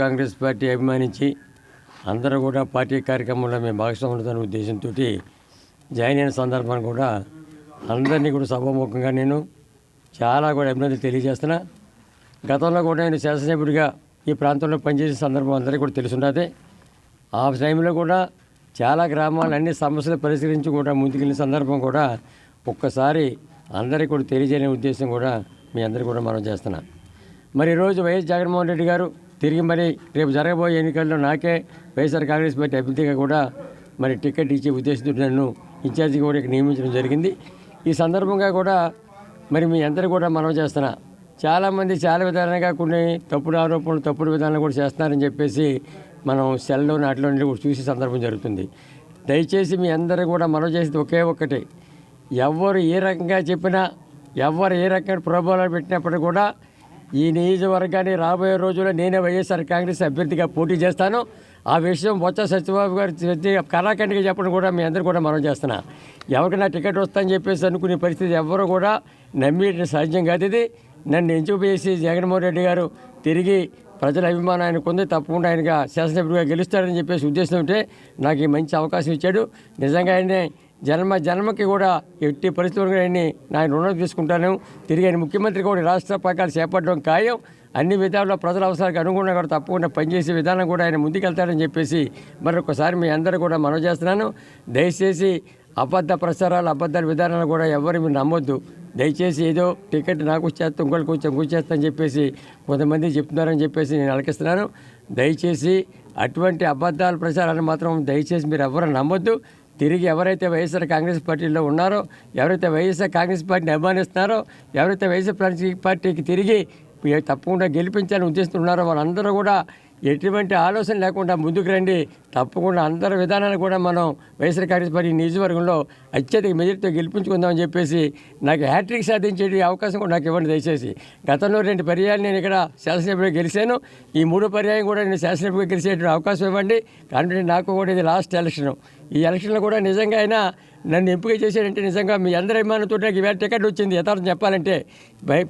Congress party అభిమానించి అందరూ కూడా party కార్యక్రమంలో మేము భాగస్వాములతో ఉద్దేశంతో జాయిన్ అయిన సందర్భాన్ని కూడా అందరినీ కూడా సభాముఖంగా నేను చాలా కూడా అభినందనలు తెలియజేస్తున్నా. గతంలో కూడా నేను శాసనసభ్యుడిగా ఈ ప్రాంతంలో పనిచేసే సందర్భం అందరికీ కూడా తెలుసుండదు. ఆ టైంలో కూడా చాలా గ్రామాలు అన్ని సమస్యలు పరిష్కరించి కూడా ముందుకెళ్ళిన సందర్భం కూడా ఒక్కసారి అందరికీ కూడా తెలియజేయని ఉద్దేశం కూడా మీ అందరికీ కూడా మనం చేస్తున్నాం. మరి ఈరోజు వైఎస్ జగన్మోహన్ రెడ్డి గారు తిరిగి మరి రేపు జరగబోయే ఎన్నికల్లో నాకే వైఎస్ఆర్ కాంగ్రెస్ పార్టీ అభ్యర్థిగా కూడా మరి టికెట్ ఇచ్చే ఉద్దేశంతో నన్ను ఇన్ఛార్జిగా కూడా ఇక్కడ నియమించడం జరిగింది. ఈ సందర్భంగా కూడా మరి మీ అందరూ కూడా మనం చేస్తున్నా. చాలామంది చాలా విధాలుగా కొన్ని తప్పుడు ఆరోపణలు తప్పుడు విధానాలు కూడా చేస్తున్నారని చెప్పేసి మనం సెల్లో నాటిలో కూడా చూసే సందర్భం జరుగుతుంది. దయచేసి మీ అందరూ కూడా మనం చేసేది ఒకే ఒక్కటి, ఎవరు ఏ రకంగా చెప్పినా ఎవరు ఏ రకమైన ప్రలోభాలు పెట్టినప్పుడు కూడా ఈ నియోజకవర్గాన్ని రాబోయే రోజుల్లో నేనే వైఎస్ఆర్ కాంగ్రెస్ అభ్యర్థిగా పోటీ చేస్తాను. ఆ విషయం బొత్స సత్యబాబు గారు కళాఖండిగా చెప్పడం కూడా మీ అందరూ కూడా మనం చేస్తున్నా. ఎవరికైనా టికెట్ వస్తుందని చెప్పేసి అనుకునే పరిస్థితి ఎవరు కూడా నమ్మి సాధ్యం కాదు. ఇది నన్ను ఎంచుకువేసి జగన్మోహన్ రెడ్డి గారు తిరిగి ప్రజల అభిమానం ఆయనకు ఉంది, తప్పకుండా ఆయనగా శాసనసభ్యుడిగా గెలుస్తారని చెప్పేసి ఉద్దేశం ఉంటే నాకు ఈ మంచి అవకాశం ఇచ్చాడు. నిజంగా ఆయనే జన్మకి కూడా ఎట్టి పరిస్థితులు ఆయన్ని నా రుణం తీసుకుంటాను. తిరిగి ఆయన ముఖ్యమంత్రి కూడా రాష్ట్ర పథకాలు చేపట్టడం ఖాయం. అన్ని విధాల్లో ప్రజల అవసరాలకు అనుగుణంగా కూడా తప్పకుండా పనిచేసే విధానం కూడా ఆయన ముందుకెళ్తాడని చెప్పేసి మరొకసారి మీ అందరూ కూడా మనం చేస్తున్నాను. దయచేసి అబద్ధ ప్రచారాలు అబద్ధాల విధానాలు కూడా ఎవరు మీరు నమ్మొద్దు. దయచేసి ఏదో టికెట్ నాకు వచ్చేస్తాం ఇంకోటి కొంచెం కూర్చేస్తానని చెప్పేసి కొంతమంది చెప్తున్నారని చెప్పేసి నేను అలకిస్తున్నాను. దయచేసి అటువంటి అబద్ధాల ప్రచారాన్ని మాత్రం దయచేసి మీరు ఎవరు నమ్మొద్దు. తిరిగి ఎవరైతే వైఎస్ఆర్ కాంగ్రెస్ పార్టీలో ఉన్నారో, ఎవరైతే వైఎస్ఆర్ కాంగ్రెస్ పార్టీని అభిమానిస్తున్నారో, ఎవరైతే వైఎస్ఆర్ పార్టీకి తిరిగి తప్పకుండా గెలిపించాలని ఉద్దేశిస్తున్నారో వాళ్ళందరూ కూడా ఎటువంటి ఆలోచన లేకుండా ముందుకు రండి. తప్పకుండా అందరి విధానాలు కూడా మనం వైఎస్ఆర్ కాంగ్రెస్ పార్టీ నియోజకవర్గంలో అత్యధిక మెజారిటీతో గెలిపించుకుందామని చెప్పేసి నాకు హ్యాట్రిక్ సాధించే అవకాశం కూడా నాకు ఇవ్వండి దయచేసి. గతంలో 2 పర్యాయాలు నేను ఇక్కడ శాసనసభ్యుడిగా గెలిచాను. ఈ 3వ పర్యాయం కూడా నేను శాసనసభ్యుడిగా గెలిచేటువంటి అవకాశం ఇవ్వండి. కానీ నాకు కూడా ఇది లాస్ట్ ఎలక్షన్. ఈ ఎలక్షన్లో కూడా నిజంగా అయినా నన్ను ఎంపిక చేశాడంటే నిజంగా మీ అందరి అభిమానంతో నాకు ఇవాళ టికెట్ వచ్చింది. యథార్థం చెప్పాలంటే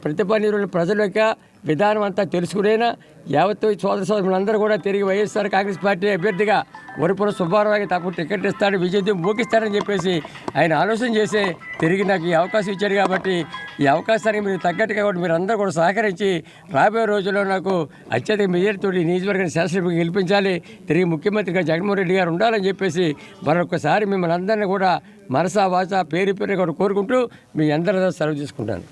ప్రతిపాదితులు ప్రజల యొక్క విధానం అంతా తెలుసుకునేనా యావత్ సోదరులందరూ కూడా తిరిగి వైఎస్ఆర్ కాంగ్రెస్ పార్టీ అభ్యర్థిగా వరపుర సుబ్బారావుకి తప్ప టికెట్ ఇస్తాడు, విజయం మోగిస్తాడని చెప్పేసి ఆయన ఆలోచన చేసి తిరిగి నాకు ఈ అవకాశం ఇచ్చాడు. కాబట్టి ఈ అవకాశానికి మీరు తగ్గట్టుగా కూడా మీరు అందరూ కూడా సహకరించి రాబోయే రోజుల్లో నాకు అత్యధిక మెజారిటీతో నియోజకవర్గాన్ని శాసనసభ్యుడిగా గెలిపించాలి, తిరిగి ముఖ్యమంత్రిగా జగన్మోహన్ రెడ్డి గారు ఉండాలని చెప్పేసి మరొకసారి మిమ్మల్ని అందరినీ కూడా మనసా వాచ పేరు కూడా కోరుకుంటూ మీ అందరూ సెలవు తీసుకుంటాను.